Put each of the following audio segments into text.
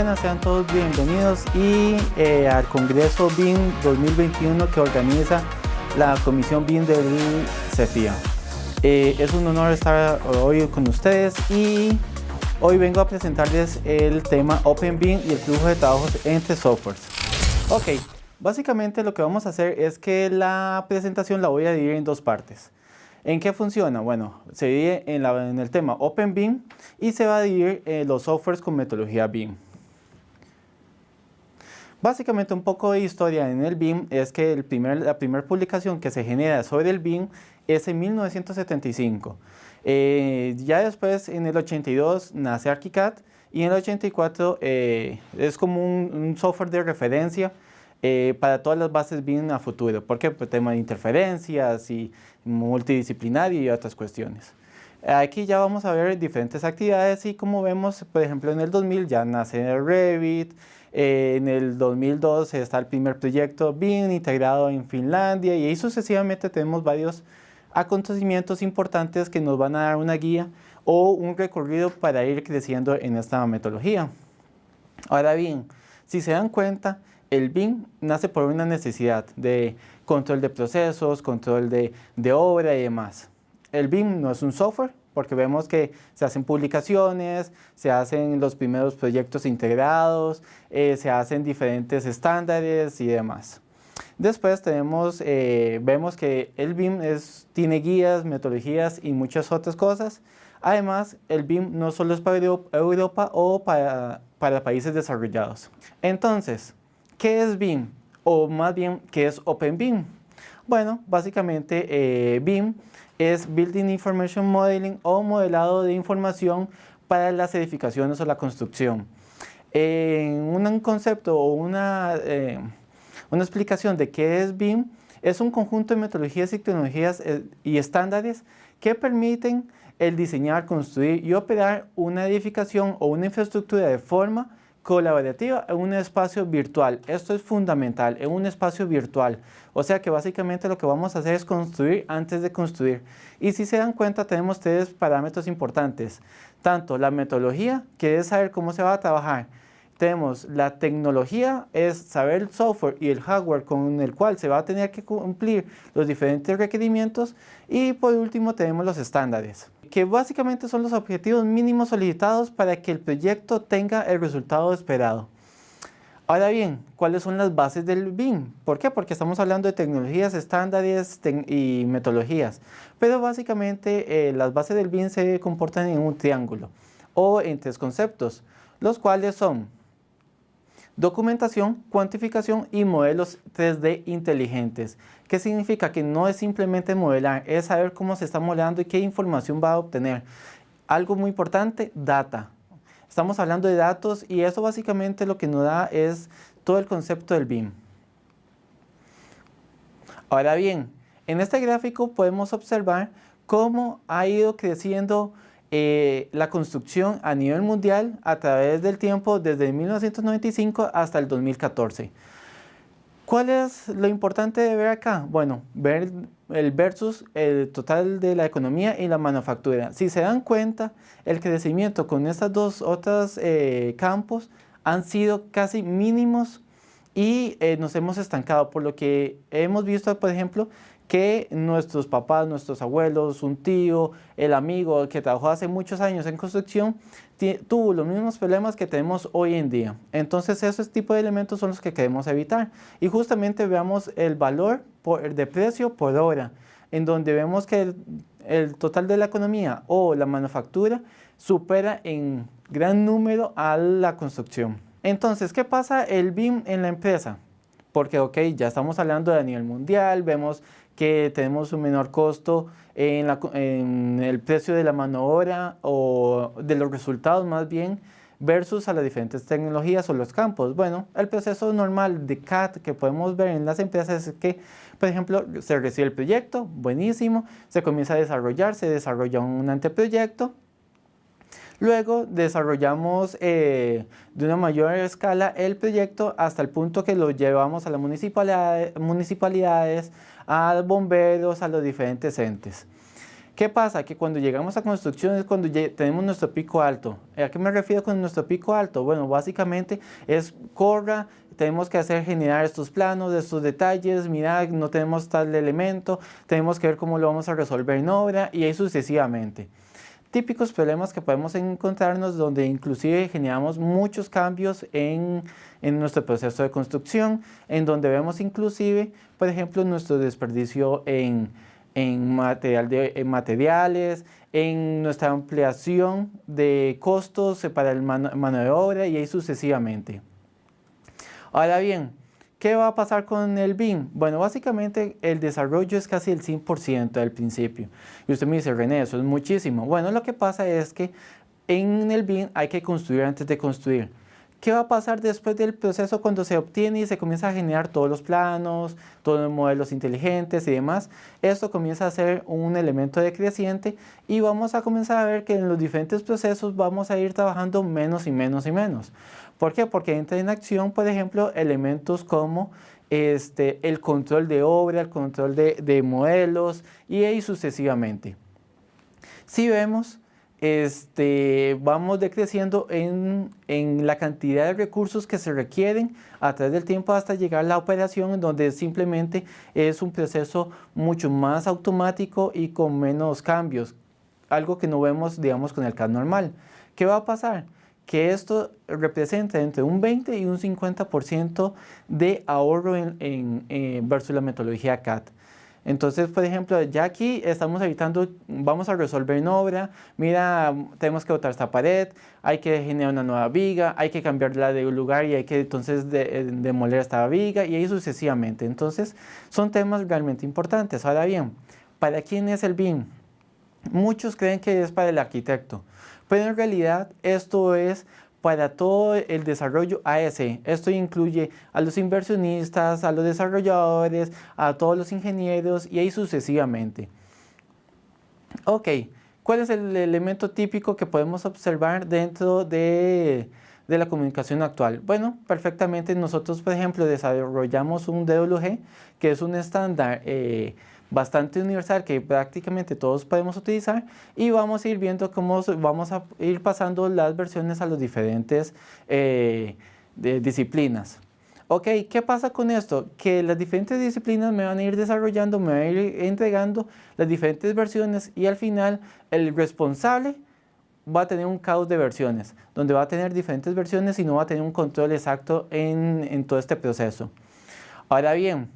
buenas, sean todos bienvenidos al Congreso BIM 2021 que organiza la Comisión BIM del CEFIA. Es un honor estar hoy con ustedes y hoy vengo a presentarles el tema Open BIM y el flujo de trabajos entre softwares. Ok, básicamente lo que vamos a hacer es que la presentación la voy a dividir en dos partes. ¿En qué funciona? Bueno, se divide en el tema Open BIM y se va a dividir los softwares con metodología BIM. Básicamente un poco de historia en el BIM es que la primera publicación que se genera sobre el BIM es en 1975. Ya después, en el 82, nace ArchiCAD y en el 84 es como un software de referencia para todas las bases BIM a futuro. ¿Por qué? Por tema de interferencias y multidisciplinario y otras cuestiones. Aquí ya vamos a ver diferentes actividades y como vemos, por ejemplo, en el 2000 ya nace el Revit, en el 2002 está el primer proyecto BIM integrado en Finlandia y ahí sucesivamente tenemos varios acontecimientos importantes que nos van a dar una guía o un recorrido para ir creciendo en esta metodología. Ahora bien, si se dan cuenta, el BIM nace por una necesidad de control de procesos, control de obra y demás. El BIM no es un software porque vemos que se hacen publicaciones, se hacen los primeros proyectos integrados, se hacen diferentes estándares y demás. Después vemos que el BIM tiene guías, metodologías y muchas otras cosas. Además, el BIM no solo es para Europa o para países desarrollados. Entonces, ¿qué es BIM? O más bien, ¿qué es Open BIM? Bueno, básicamente BIM es Building Information Modeling o modelado de información para las edificaciones o la construcción. Un concepto o una explicación de qué es BIM es un conjunto de metodologías y tecnologías y estándares que permiten el diseñar, construir y operar una edificación o una infraestructura de forma colaborativa en un espacio virtual. Esto es fundamental, en un espacio virtual. O sea que básicamente lo que vamos a hacer es construir antes de construir. Y si se dan cuenta, tenemos tres parámetros importantes. Tanto la metodología, que es saber cómo se va a trabajar. Tenemos la tecnología, es saber el software y el hardware con el cual se va a tener que cumplir los diferentes requerimientos. Y por último tenemos los estándares, que básicamente son los objetivos mínimos solicitados para que el proyecto tenga el resultado esperado. Ahora bien, ¿cuáles son las bases del BIM? ¿Por qué? Porque estamos hablando de tecnologías, estándares y metodologías. Pero básicamente las bases del BIM se comportan en un triángulo o en tres conceptos, los cuales son documentación, cuantificación y modelos 3D inteligentes. ¿Qué significa? Que no es simplemente modelar, es saber cómo se está modelando y qué información va a obtener. Algo muy importante, data. Estamos hablando de datos y eso básicamente lo que nos da es todo el concepto del BIM. Ahora bien, en este gráfico podemos observar cómo ha ido creciendo la construcción a nivel mundial a través del tiempo desde 1995 hasta el 2014. ¿Cuál es lo importante de ver acá? Bueno, ver el versus el total de la economía y la manufactura. Si se dan cuenta, el crecimiento con estos dos otros campos han sido casi mínimos y nos hemos estancado, por lo que hemos visto, por ejemplo, que nuestros papás, nuestros abuelos, un tío, el amigo que trabajó hace muchos años en construcción, tuvo los mismos problemas que tenemos hoy en día. Entonces esos tipos de elementos son los que queremos evitar. Y justamente veamos el valor de precio por hora, en donde vemos que el total de la economía o la manufactura supera en gran número a la construcción. Entonces, ¿qué pasa el BIM en la empresa? Porque, ok, ya estamos hablando de a nivel mundial, vemos que tenemos un menor costo en el precio de la mano de obra o de los resultados más bien versus a las diferentes tecnologías o los campos. Bueno, el proceso normal de CAD que podemos ver en las empresas es que, por ejemplo, se recibe el proyecto, buenísimo, se comienza a desarrollar, se desarrolla un anteproyecto. Luego desarrollamos de una mayor escala el proyecto hasta el punto que lo llevamos a las municipalidades, a los bomberos, a los diferentes entes. ¿Qué pasa? Que cuando llegamos a construcción es cuando tenemos nuestro pico alto. ¿A qué me refiero con nuestro pico alto? Bueno, básicamente es corra, tenemos que generar estos planos, estos detalles, mira, no tenemos tal elemento, tenemos que ver cómo lo vamos a resolver en obra y ahí sucesivamente. Típicos problemas que podemos encontrarnos donde inclusive generamos muchos cambios en nuestro proceso de construcción, en donde vemos inclusive, por ejemplo, nuestro desperdicio en materiales, en nuestra ampliación de costos para el mano de obra y ahí sucesivamente. Ahora bien, ¿qué va a pasar con el BIM? Bueno, básicamente el desarrollo es casi el 100% al principio. Y usted me dice, René, eso es muchísimo. Bueno, lo que pasa es que en el BIM hay que construir antes de construir. ¿Qué va a pasar después del proceso cuando se obtiene y se comienza a generar todos los planos, todos los modelos inteligentes y demás? Esto comienza a ser un elemento decreciente y vamos a comenzar a ver que en los diferentes procesos vamos a ir trabajando menos y menos y menos. ¿Por qué? Porque entra en acción, por ejemplo, elementos como el control de obra, el control de modelos y ahí sucesivamente. Si vemos, vamos decreciendo en la cantidad de recursos que se requieren a través del tiempo hasta llegar a la operación en donde simplemente es un proceso mucho más automático y con menos cambios, algo que no vemos, digamos, con el CAD normal. ¿Qué va a pasar? Que esto representa entre un 20 y un 50% de ahorro versus la metodología CAD. Entonces, por ejemplo, ya aquí estamos evitando, vamos a resolver en obra, mira, tenemos que botar esta pared, hay que generar una nueva viga, hay que cambiarla de lugar y hay que entonces demoler esta viga y ahí sucesivamente. Entonces, son temas realmente importantes. Ahora bien, ¿para quién es el BIM? Muchos creen que es para el arquitecto, pero en realidad esto es para todo el desarrollo AEC. Esto incluye a los inversionistas, a los desarrolladores, a todos los ingenieros y ahí sucesivamente. Ok, ¿cuál es el elemento típico que podemos observar dentro de la comunicación actual? Bueno, perfectamente nosotros, por ejemplo, desarrollamos un DWG, que es un estándar bastante universal que prácticamente todos podemos utilizar y vamos a ir viendo cómo vamos a ir pasando las versiones a las diferentes disciplinas. Ok, ¿qué pasa con esto? Que las diferentes disciplinas me van a ir desarrollando, me van a ir entregando las diferentes versiones y al final el responsable va a tener un caos de versiones, donde va a tener diferentes versiones y no va a tener un control exacto en todo este proceso. Ahora bien,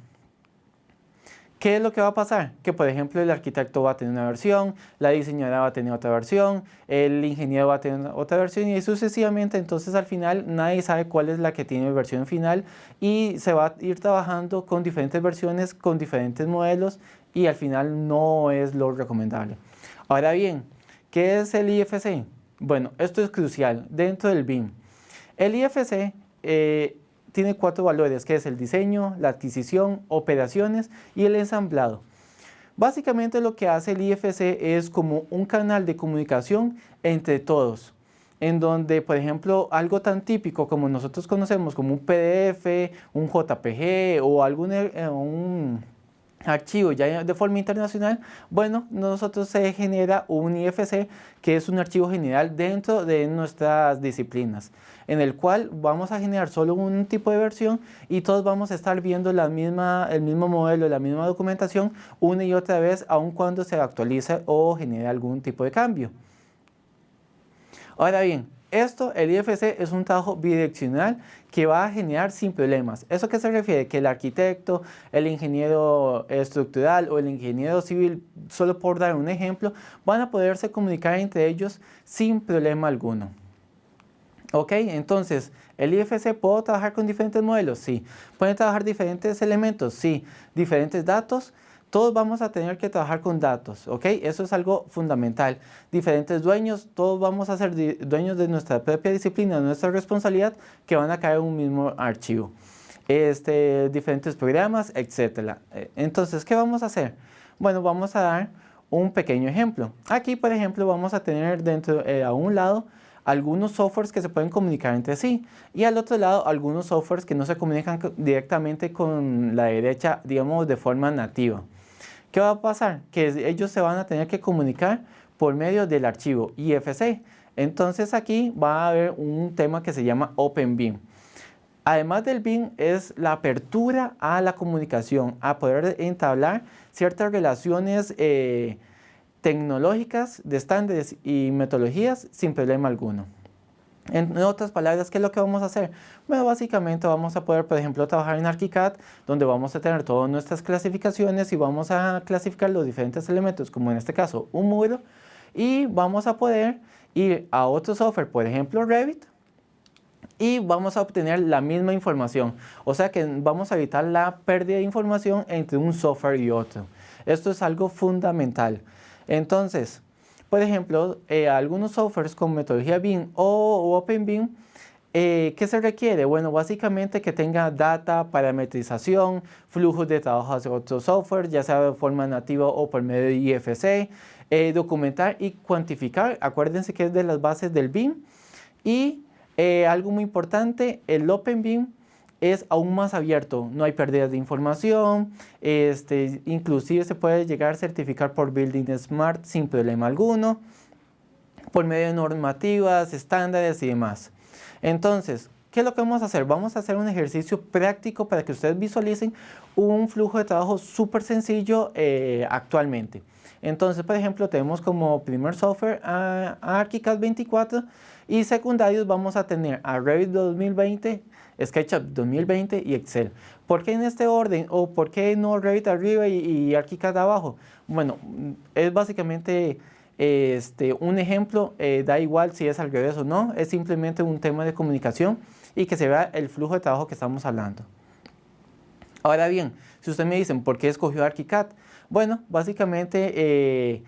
¿qué es lo que va a pasar? Que por ejemplo el arquitecto va a tener una versión, la diseñadora va a tener otra versión, el ingeniero va a tener otra versión y sucesivamente. Entonces al final nadie sabe cuál es la que tiene versión final y se va a ir trabajando con diferentes versiones, con diferentes modelos y al final no es lo recomendable. Ahora bien, ¿qué es el IFC? Bueno, esto es crucial dentro del BIM. El IFC tiene 4 valores, que es el diseño, la adquisición, operaciones y el ensamblado. Básicamente lo que hace el IFC es como un canal de comunicación entre todos, en donde, por ejemplo, algo tan típico como nosotros conocemos como un PDF, un JPG o un archivo ya de forma internacional, bueno, nosotros se genera un IFC que es un archivo general dentro de nuestras disciplinas, en el cual vamos a generar solo un tipo de versión y todos vamos a estar viendo el mismo modelo, la misma documentación una y otra vez, aun cuando se actualice o genere algún tipo de cambio. Ahora bien, el IFC es un trabajo bidireccional que va a generar sin problemas. ¿Eso qué se refiere? Que el arquitecto, el ingeniero estructural o el ingeniero civil, solo por dar un ejemplo, van a poderse comunicar entre ellos sin problema alguno. Ok, entonces, ¿el IFC puede trabajar con diferentes modelos? Sí. ¿Pueden trabajar diferentes elementos? Sí. ¿Diferentes datos? Todos vamos a tener que trabajar con datos, ¿ok? Eso es algo fundamental. Diferentes dueños, todos vamos a ser dueños de nuestra propia disciplina, de nuestra responsabilidad, que van a caer en un mismo archivo. Diferentes programas, etc. Entonces, ¿qué vamos a hacer? Bueno, vamos a dar un pequeño ejemplo. Aquí, por ejemplo, vamos a tener a un lado algunos softwares que se pueden comunicar entre sí y al otro lado algunos softwares que no se comunican directamente con la derecha, digamos, de forma nativa. ¿Qué va a pasar? Que ellos se van a tener que comunicar por medio del archivo IFC. Entonces aquí va a haber un tema que se llama OpenBIM. Además del BIM es la apertura a la comunicación, a poder entablar ciertas relaciones tecnológicas de estándares y metodologías sin problema alguno. En otras palabras, ¿qué es lo que vamos a hacer? Bueno, básicamente vamos a poder, por ejemplo, trabajar en ArchiCAD, donde vamos a tener todas nuestras clasificaciones y vamos a clasificar los diferentes elementos, como en este caso un muro, y vamos a poder ir a otro software, por ejemplo Revit, y vamos a obtener la misma información. O sea que vamos a evitar la pérdida de información entre un software y otro. Esto es algo fundamental. Entonces, por ejemplo, algunos softwares con metodología BIM o OpenBIM, ¿qué se requiere? Bueno, básicamente que tenga data, parametrización, flujos de trabajo hacia otro software, ya sea de forma nativa o por medio de IFC, documentar y cuantificar. Acuérdense que es de las bases del BIM. Y algo muy importante, el OpenBIM es aún más abierto, no hay pérdidas de información, inclusive se puede llegar a certificar por Building Smart sin problema alguno, por medio de normativas, estándares y demás. Entonces, ¿qué es lo que vamos a hacer? Vamos a hacer un ejercicio práctico para que ustedes visualicen un flujo de trabajo súper sencillo actualmente. Entonces, por ejemplo, tenemos como primer software a ArchiCAD 24 y secundarios vamos a tener a Revit 2020, SketchUp 2020 y Excel. ¿Por qué en este orden? ¿O por qué no Revit arriba y ArchiCAD abajo? Bueno, es básicamente un ejemplo, da igual si es al revés o no, es simplemente un tema de comunicación y que se vea el flujo de trabajo que estamos hablando. Ahora bien, si ustedes me dicen, ¿por qué escogió ArchiCAD? Bueno, básicamente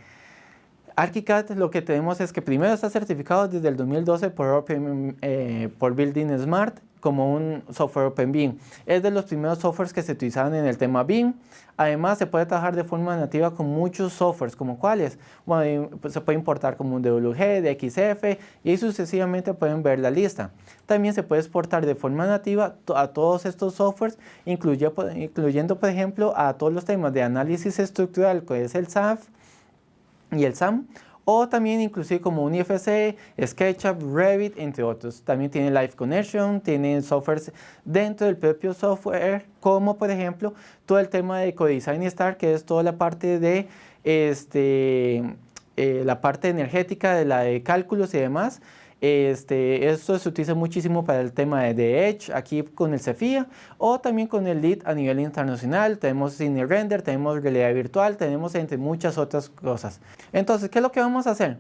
ArchiCAD lo que tenemos es que primero está certificado desde el 2012 por Building Smart como un software OpenBIM. Es de los primeros softwares que se utilizaban en el tema BIM. Además, se puede trabajar de forma nativa con muchos softwares, como cuáles. Bueno, pues se puede importar como un DWG, DXF y sucesivamente pueden ver la lista. También se puede exportar de forma nativa a todos estos softwares, incluyendo, por ejemplo, a todos los temas de análisis estructural, que es el SAF y el SAM, o también inclusive como un IFC, SketchUp, Revit, entre otros. También tiene Live Connection, tiene softwares dentro del propio software, como por ejemplo todo el tema de CoDesign Star, que es toda la parte de la parte energética, de la de cálculos y demás. Esto se utiliza muchísimo para el tema de Edge, aquí con el Cephia, o también con el LEED a nivel internacional. Tenemos Cine Render, tenemos realidad virtual, tenemos entre muchas otras cosas. Entonces, ¿qué es lo que vamos a hacer?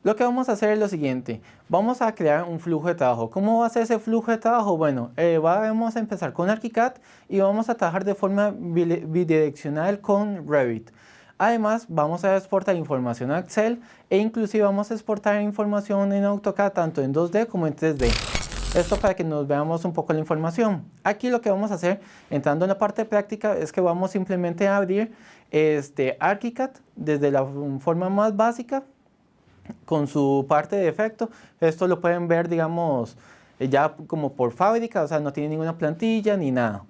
Lo que vamos a hacer es lo siguiente, vamos a crear un flujo de trabajo. ¿Cómo va a ser ese flujo de trabajo? Bueno, vamos a empezar con ArchiCAD y vamos a trabajar de forma bidireccional con Revit. Además, vamos a exportar información a Excel e inclusive vamos a exportar información en AutoCAD tanto en 2D como en 3D. Esto para que nos veamos un poco la información. Aquí lo que vamos a hacer, entrando en la parte práctica, es que vamos simplemente a abrir ArchiCAD desde la forma más básica con su parte de efecto. Esto lo pueden ver, digamos, ya como por fábrica, o sea, no tiene ninguna plantilla ni nada.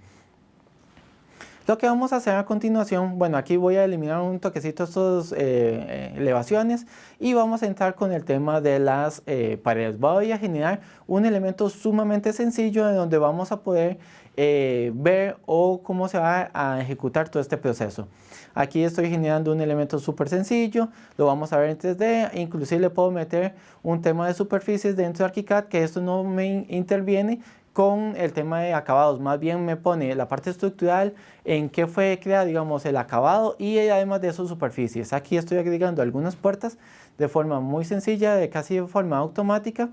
Lo que vamos a hacer a continuación, bueno, aquí voy a eliminar un toquecito estas elevaciones y vamos a entrar con el tema de las paredes. Voy a generar un elemento sumamente sencillo en donde vamos a poder ver cómo se va a ejecutar todo este proceso. Aquí estoy generando un elemento súper sencillo, lo vamos a ver en 3D, inclusive le puedo meter un tema de superficies dentro de ArchiCAD, que esto no me interviene con el tema de acabados, más bien me pone la parte estructural, en qué fue creado, digamos, el acabado y además de eso superficies. Aquí estoy agregando algunas puertas de forma muy sencilla, casi de forma automática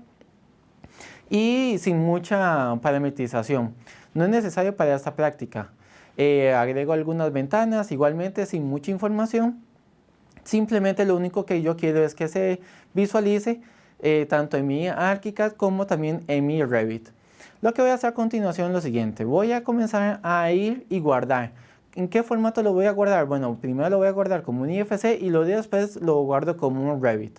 y sin mucha parametrización. No es necesario para esta práctica. Agrego algunas ventanas, igualmente sin mucha información. Simplemente lo único que yo quiero es que se visualice tanto en mi ArchiCAD como también en mi Revit. Lo que voy a hacer a continuación es lo siguiente, voy a comenzar a ir y guardar. ¿En qué formato lo voy a guardar? Bueno, primero lo voy a guardar como un IFC y luego después lo guardo como un Revit.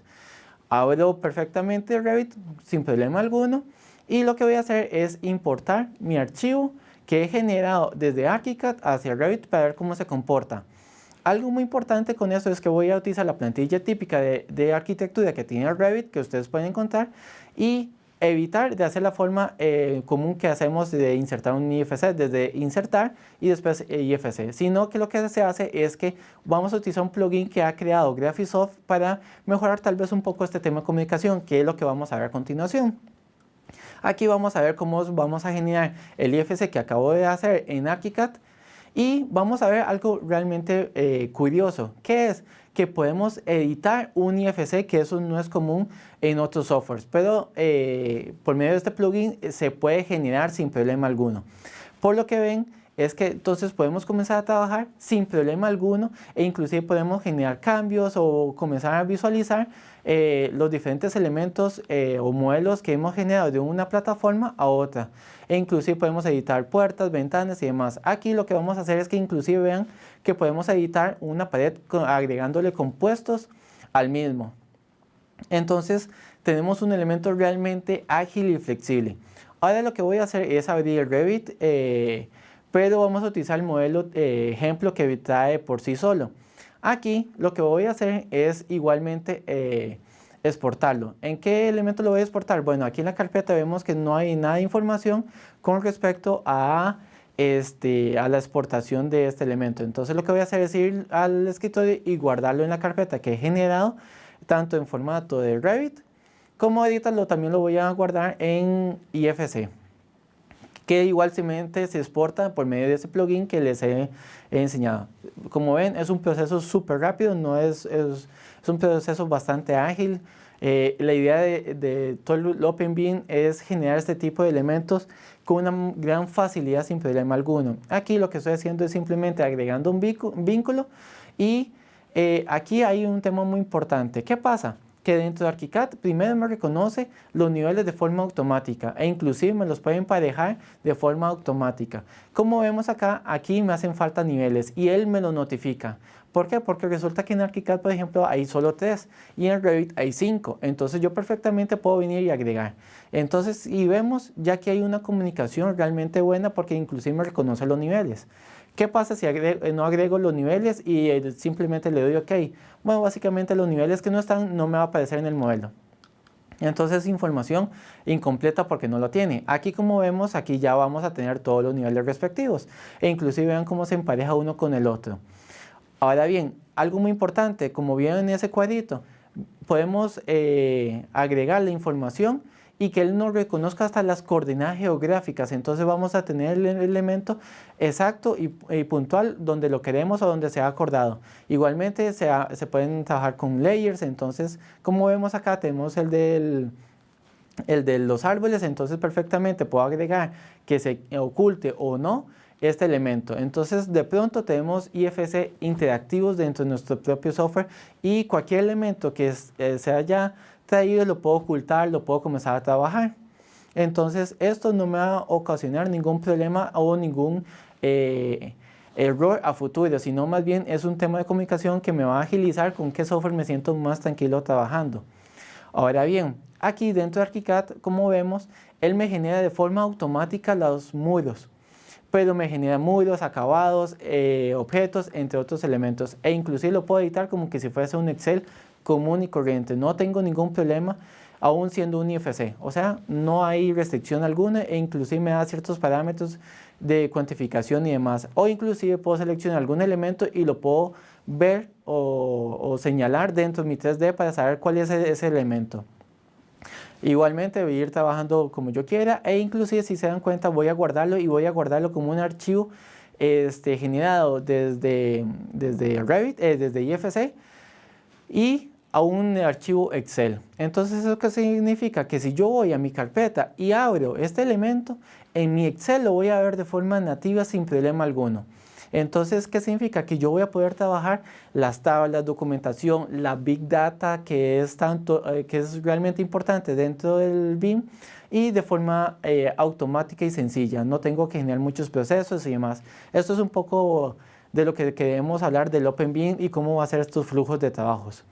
Abro perfectamente Revit sin problema alguno y lo que voy a hacer es importar mi archivo que he generado desde ArchiCAD hacia Revit para ver cómo se comporta. Algo muy importante con esto es que voy a utilizar la plantilla típica de arquitectura que tiene Revit, que ustedes pueden encontrar, y evitar de hacer la forma común que hacemos de insertar un IFC, desde insertar y después IFC, sino que lo que se hace es que vamos a utilizar un plugin que ha creado Graphisoft para mejorar tal vez un poco este tema de comunicación, que es lo que vamos a ver a continuación. Aquí vamos a ver cómo vamos a generar el IFC que acabo de hacer en ArchiCAD. Y vamos a ver algo realmente curioso, que es que podemos editar un IFC, que eso no es común en otros softwares, pero por medio de este plugin se puede generar sin problema alguno. Por lo que ven, es que entonces podemos comenzar a trabajar sin problema alguno e inclusive podemos generar cambios o comenzar a visualizar los diferentes elementos o modelos que hemos generado de una plataforma a otra. E inclusive podemos editar puertas, ventanas y demás. Aquí lo que vamos a hacer es que inclusive vean que podemos editar una pared agregándole compuestos al mismo. Entonces tenemos un elemento realmente ágil y flexible. Ahora lo que voy a hacer es abrir Revit, pero vamos a utilizar el modelo ejemplo que trae por sí solo. Aquí lo que voy a hacer es igualmente exportarlo. ¿En qué elemento lo voy a exportar? Bueno, aquí en la carpeta vemos que no hay nada de información con respecto a la exportación de este elemento. Entonces lo que voy a hacer es ir al escritorio y guardarlo en la carpeta que he generado, tanto en formato de Revit como editarlo. También lo voy a guardar en IFC, que igualmente se exporta por medio de ese plugin que les he enseñado. Como ven, es un proceso súper rápido, es un proceso bastante ágil. La idea de todo el OpenBIM es generar este tipo de elementos con una gran facilidad sin problema alguno. Aquí lo que estoy haciendo es simplemente agregando un vínculo y aquí hay un tema muy importante. ¿Qué pasa? Que dentro de ArchiCAD primero me reconoce los niveles de forma automática e inclusive me los puede emparejar de forma automática. Como vemos acá, aquí me hacen falta niveles y él me lo notifica. ¿Por qué? Porque resulta que en ArchiCAD, por ejemplo, hay solo 3 y en Revit hay 5. Entonces yo perfectamente puedo venir y agregar. Entonces, y vemos ya que hay una comunicación realmente buena porque inclusive me reconoce los niveles. ¿Qué pasa si no agrego los niveles y simplemente le doy OK? Bueno, básicamente los niveles que no están no me va a aparecer en el modelo. Entonces es información incompleta porque no lo tiene. Aquí como vemos, aquí ya vamos a tener todos los niveles respectivos. E inclusive vean cómo se empareja uno con el otro. Ahora bien, algo muy importante, como vieron en ese cuadrito, podemos agregar la información y que él nos reconozca hasta las coordenadas geográficas. Entonces vamos a tener el elemento exacto y puntual donde lo queremos o donde se ha acordado. Igualmente se pueden trabajar con layers. Entonces, como vemos acá, tenemos el de los árboles. Entonces perfectamente puedo agregar que se oculte o no este elemento. Entonces de pronto tenemos IFC interactivos dentro de nuestro propio software y cualquier elemento que se haya traído lo puedo ocultar, lo puedo comenzar a trabajar. Entonces esto no me va a ocasionar ningún problema o ningún error a futuro, sino más bien es un tema de comunicación que me va a agilizar con qué software me siento más tranquilo trabajando. Ahora bien, aquí dentro de ArchiCAD, como vemos, él me genera de forma automática los muros, pero me genera muros, acabados, objetos, entre otros elementos, e inclusive lo puedo editar como que si fuese un Excel común y corriente. No tengo ningún problema aún siendo un IFC, o sea, no hay restricción alguna e inclusive me da ciertos parámetros de cuantificación y demás, o inclusive puedo seleccionar algún elemento y lo puedo ver o señalar dentro de mi 3D para saber cuál es ese elemento. Igualmente voy a ir trabajando como yo quiera e inclusive si se dan cuenta voy a guardarlo y voy a guardarlo como un archivo generado desde Revit, desde IFC y a un archivo Excel. Entonces ¿eso qué significa? Que si yo voy a mi carpeta y abro este elemento, en mi Excel lo voy a ver de forma nativa sin problema alguno. Entonces, ¿qué significa? Que yo voy a poder trabajar las tablas, documentación, la Big Data, que es realmente importante dentro del BIM y de forma automática y sencilla. No tengo que generar muchos procesos y demás. Esto es un poco de lo que queremos hablar del OpenBIM y cómo va a ser estos flujos de trabajos.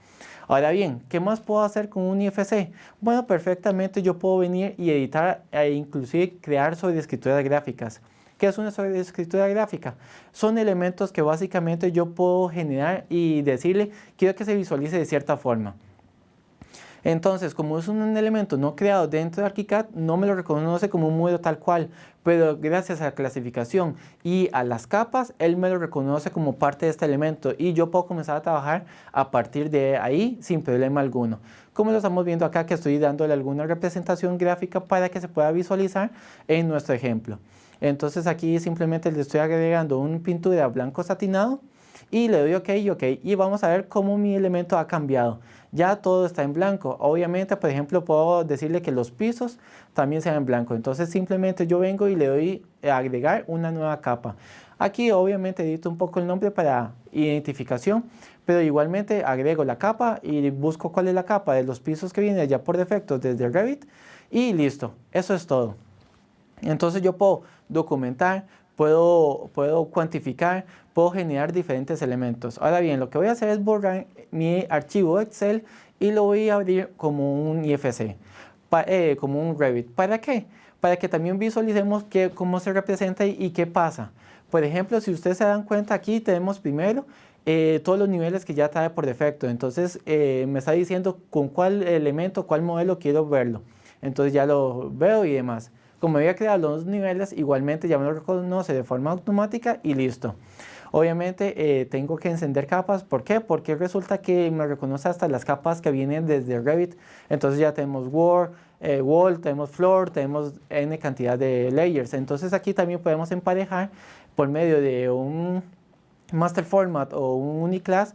Ahora bien, ¿qué más puedo hacer con un IFC? Bueno, perfectamente yo puedo venir y editar e inclusive crear sobre escrituras gráficas. ¿Qué es una sobreescritura gráfica? Son elementos que básicamente yo puedo generar y decirle, quiero que se visualice de cierta forma. Entonces, como es un elemento no creado dentro de ArchiCAD, no me lo reconoce como un modelo tal cual, pero gracias a la clasificación y a las capas, él me lo reconoce como parte de este elemento y yo puedo comenzar a trabajar a partir de ahí sin problema alguno. Como lo estamos viendo acá, que estoy dándole alguna representación gráfica para que se pueda visualizar en nuestro ejemplo. Entonces aquí simplemente le estoy agregando una pintura blanco satinado y le doy OK y OK, y vamos a ver cómo mi elemento ha cambiado. Ya todo está en blanco. Obviamente, por ejemplo, puedo decirle que los pisos también sean en blanco. Entonces simplemente yo vengo y le doy a agregar una nueva capa. Aquí obviamente edito un poco el nombre para identificación, pero igualmente agrego la capa y busco cuál es la capa de los pisos que viene ya por defecto desde Revit y listo. Eso es todo. Entonces yo puedo documentar, puedo cuantificar, puedo generar diferentes elementos. Ahora bien, lo que voy a hacer es borrar mi archivo Excel y lo voy a abrir como un IFC, como un Revit. ¿Para qué? Para que también visualicemos cómo se representa y qué pasa. Por ejemplo, si ustedes se dan cuenta, aquí tenemos primero todos los niveles que ya trae por defecto. Entonces me está diciendo con cuál elemento, cuál modelo quiero verlo. Entonces ya lo veo y demás. Como voy a crear los niveles, igualmente ya me lo reconoce de forma automática y listo. Obviamente tengo que encender capas. ¿Por qué? Porque resulta que me reconoce hasta las capas que vienen desde Revit. Entonces ya tenemos Wall, tenemos Floor, tenemos N cantidad de layers. Entonces aquí también podemos emparejar por medio de un Master Format o un Uniclass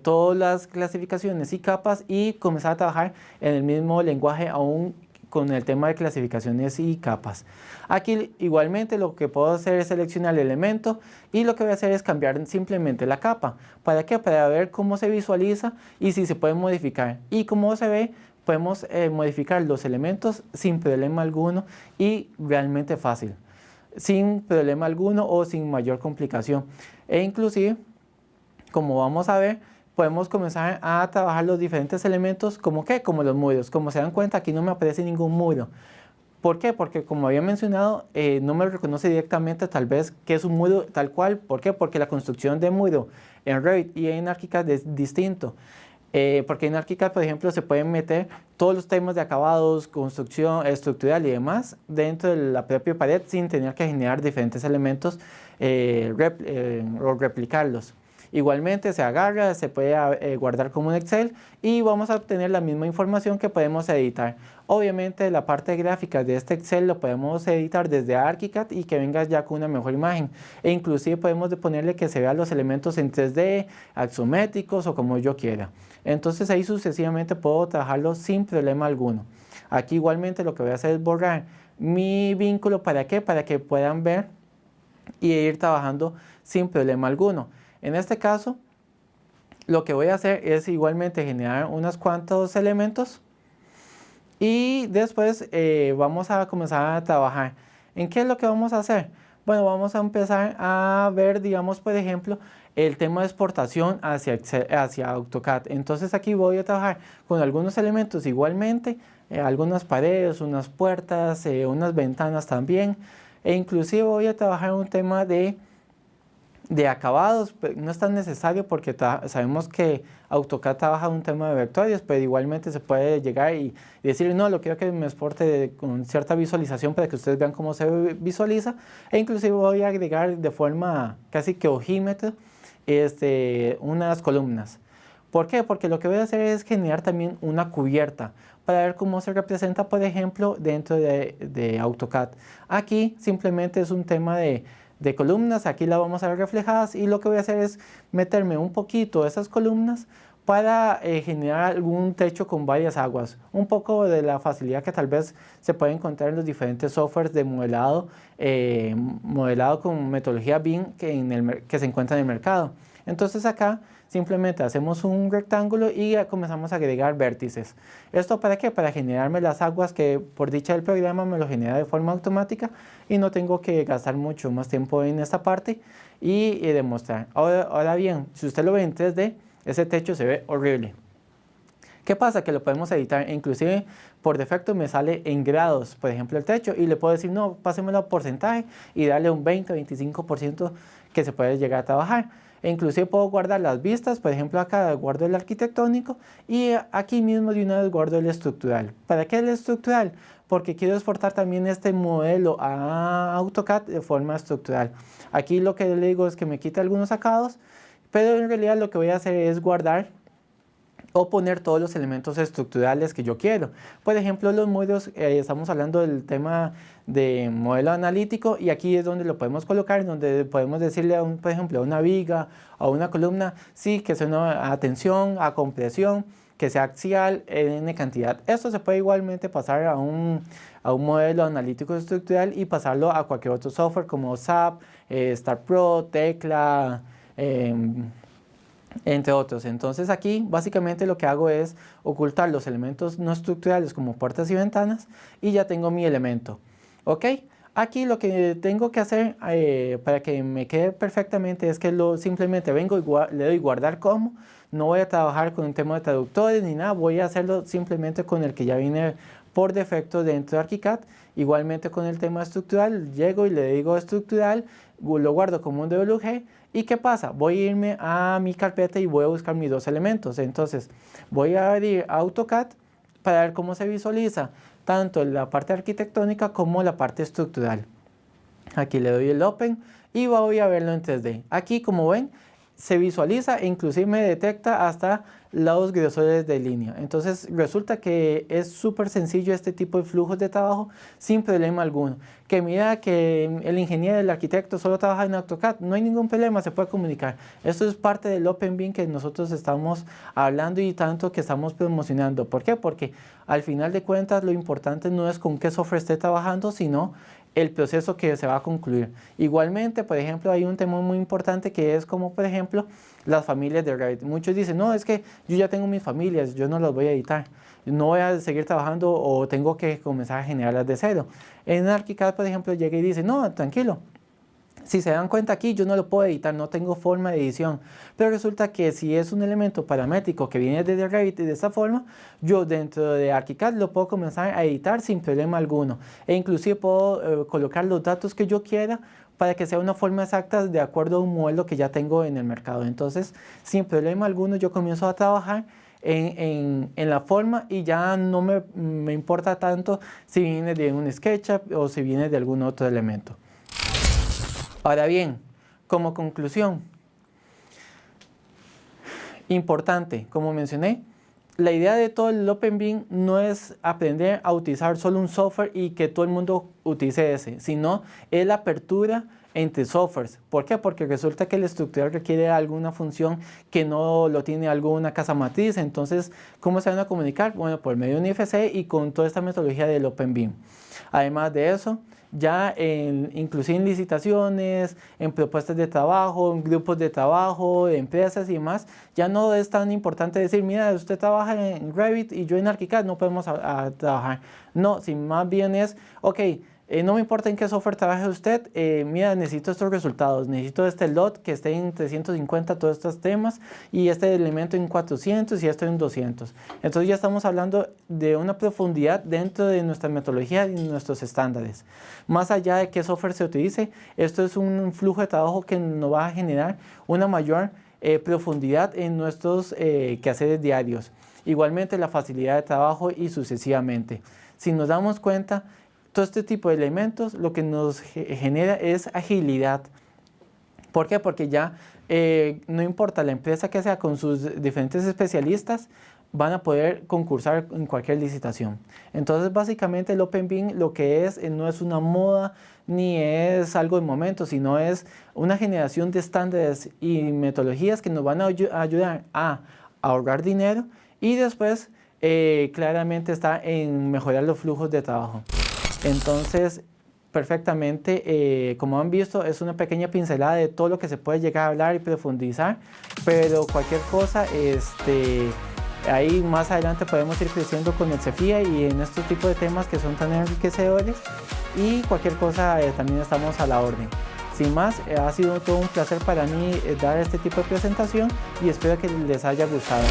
todas las clasificaciones y capas y comenzar a trabajar en el mismo lenguaje aún con el tema de clasificaciones y capas. Aquí igualmente lo que puedo hacer es seleccionar el elemento y lo que voy a hacer es cambiar simplemente la capa. ¿Para qué? Para ver cómo se visualiza y si se puede modificar. Y como se ve, podemos modificar los elementos sin problema alguno y realmente fácil. Sin problema alguno o sin mayor complicación. E inclusive, como vamos a ver, podemos comenzar a trabajar los diferentes elementos como los muros. Como se dan cuenta, aquí no me aparece ningún muro. ¿Por qué? Porque como había mencionado, no me reconoce directamente tal vez que es un muro tal cual. ¿Por qué? Porque la construcción de muro en Revit y en ArchiCAD es distinto. Porque en ArchiCAD, por ejemplo, se pueden meter todos los temas de acabados, construcción estructural y demás dentro de la propia pared sin tener que generar diferentes elementos o replicarlos. Igualmente se agarra, se puede guardar como un Excel y vamos a obtener la misma información que podemos editar. Obviamente la parte gráfica de este Excel lo podemos editar desde ArchiCAD y que venga ya con una mejor imagen. E inclusive podemos ponerle que se vean los elementos en 3D, axométricos o como yo quiera. Entonces ahí sucesivamente puedo trabajarlo sin problema alguno. Aquí igualmente lo que voy a hacer es borrar mi vínculo. ¿Para qué? Para que puedan ver y ir trabajando sin problema alguno. En este caso, lo que voy a hacer es igualmente generar unos cuantos elementos y después vamos a comenzar a trabajar. ¿En qué es lo que vamos a hacer? Bueno, vamos a empezar a ver, digamos, por ejemplo, el tema de exportación hacia AutoCAD. Entonces aquí voy a trabajar con algunos elementos igualmente, algunas paredes, unas puertas, unas ventanas también, e inclusive voy a trabajar un tema de acabados. No es tan necesario porque sabemos que AutoCAD trabaja un tema de vectores, pero igualmente se puede llegar y decir, no, lo quiero que me exporte con cierta visualización para que ustedes vean cómo se visualiza, e inclusive voy a agregar de forma casi que ojímetro unas columnas. ¿Por qué? Porque lo que voy a hacer es generar también una cubierta para ver cómo se representa, por ejemplo, dentro de AutoCAD. Aquí simplemente es un tema de columnas. Aquí las vamos a ver reflejadas y lo que voy a hacer es meterme un poquito de esas columnas para generar algún techo con varias aguas. Un poco de la facilidad que tal vez se puede encontrar en los diferentes softwares de modelado, modelado con metodología BIM que se encuentra en el mercado. Entonces acá simplemente hacemos un rectángulo y ya comenzamos a agregar vértices. ¿Esto para qué? Para generarme las aguas que por dicha del programa me lo genera de forma automática y no tengo que gastar mucho más tiempo en esta parte y demostrar. Ahora bien, si usted lo ve en 3D, ese techo se ve horrible. ¿Qué pasa? Que lo podemos editar, inclusive por defecto me sale en grados, por ejemplo el techo, y le puedo decir, no, pásemelo a porcentaje y darle un 20-25% que se puede llegar a trabajar. E inclusive puedo guardar las vistas, por ejemplo acá guardo el arquitectónico y aquí mismo de una vez guardo el estructural. ¿Para qué el estructural? Porque quiero exportar también este modelo a AutoCAD de forma estructural. Aquí lo que le digo es que me quita algunos acabados, pero en realidad lo que voy a hacer es guardar o poner todos los elementos estructurales que yo quiero. Por ejemplo, los modelos, estamos hablando del tema de modelo analítico y aquí es donde lo podemos colocar, donde podemos decirle, por ejemplo, a una viga o una columna, sí, que sea una a tensión, a compresión, que sea axial, n cantidad. Esto se puede igualmente pasar a un modelo analítico estructural y pasarlo a cualquier otro software como SAP, StarPro, Tecla, entre otros. Entonces aquí básicamente lo que hago es ocultar los elementos no estructurales como puertas y ventanas y ya tengo mi elemento. ¿Ok? Aquí lo que tengo que hacer para que me quede perfectamente es que simplemente vengo y le doy guardar como. No voy a trabajar con un tema de traductores ni nada, voy a hacerlo simplemente con el que ya viene por defecto dentro de ArchiCAD. Igualmente con el tema estructural, llego y le digo estructural, lo guardo como un DWG. ¿Y qué pasa? Voy a irme a mi carpeta y voy a buscar mis dos elementos. Entonces voy a abrir AutoCAD para ver cómo se visualiza tanto la parte arquitectónica como la parte estructural. Aquí le doy el Open y voy a verlo en 3D. Aquí, como ven, se visualiza e inclusive me detecta hasta los grosores de línea. Entonces resulta que es súper sencillo este tipo de flujos de trabajo sin problema alguno. Que mira que el ingeniero, el arquitecto solo trabaja en AutoCAD, no hay ningún problema, se puede comunicar. Esto es parte del Open BIM que nosotros estamos hablando y tanto que estamos promocionando. ¿Por qué? Porque al final de cuentas lo importante no es con qué software esté trabajando, sino el proceso que se va a concluir. Igualmente, por ejemplo, hay un tema muy importante que es como, por ejemplo, las familias de Revit. Muchos dicen, no, es que yo ya tengo mis familias, yo no las voy a editar, no voy a seguir trabajando o tengo que comenzar a generarlas de cero. En ArchiCAD, por ejemplo, llega y dice, no, tranquilo. Si se dan cuenta aquí, yo no lo puedo editar, no tengo forma de edición. Pero resulta que si es un elemento paramétrico que viene desde Revit y de esta forma, yo dentro de ArchiCAD lo puedo comenzar a editar sin problema alguno. E inclusive puedo colocar los datos que yo quiera para que sea una forma exacta de acuerdo a un modelo que ya tengo en el mercado. Entonces, sin problema alguno, yo comienzo a trabajar en la forma y ya no me importa tanto si viene de un SketchUp o si viene de algún otro elemento. Ahora bien, como conclusión, importante, como mencioné, la idea de todo el Open BIM no es aprender a utilizar solo un software y que todo el mundo utilice ese, sino es la apertura entre softwares. ¿Por qué? Porque resulta que el estructural requiere alguna función que no lo tiene alguna casa matriz. Entonces, ¿cómo se van a comunicar? Bueno, por medio de un IFC y con toda esta metodología del Open BIM. Además de eso, ya inclusive en licitaciones, en propuestas de trabajo, en grupos de trabajo, de empresas y demás, ya no es tan importante decir, mira, usted trabaja en Revit y yo en ArchiCAD, no podemos trabajar. No, si más bien es, ok, no me importa en qué software trabaje usted, mira, necesito estos resultados, necesito este lot que esté en 350, todos estos temas, y este elemento en 400 y esto en 200. Entonces ya estamos hablando de una profundidad dentro de nuestra metodología y nuestros estándares. Más allá de qué software se utilice, esto es un flujo de trabajo que nos va a generar una mayor profundidad en nuestros quehaceres diarios. Igualmente la facilidad de trabajo y sucesivamente. Si nos damos cuenta, todo este tipo de elementos lo que nos genera es agilidad. ¿Por qué? Porque ya no importa la empresa que sea con sus diferentes especialistas, van a poder concursar en cualquier licitación. Entonces básicamente el Open BIM lo que es no es una moda ni es algo de momento, sino es una generación de estándares y metodologías que nos van a ayudar a ahorrar dinero y después claramente está en mejorar los flujos de trabajo. Entonces, perfectamente, como han visto, es una pequeña pincelada de todo lo que se puede llegar a hablar y profundizar, pero cualquier cosa, ahí más adelante podemos ir creciendo con el CEFIA y en este tipo de temas que son tan enriquecedores, y cualquier cosa también estamos a la orden. Sin más, ha sido todo un placer para mí dar este tipo de presentación y espero que les haya gustado.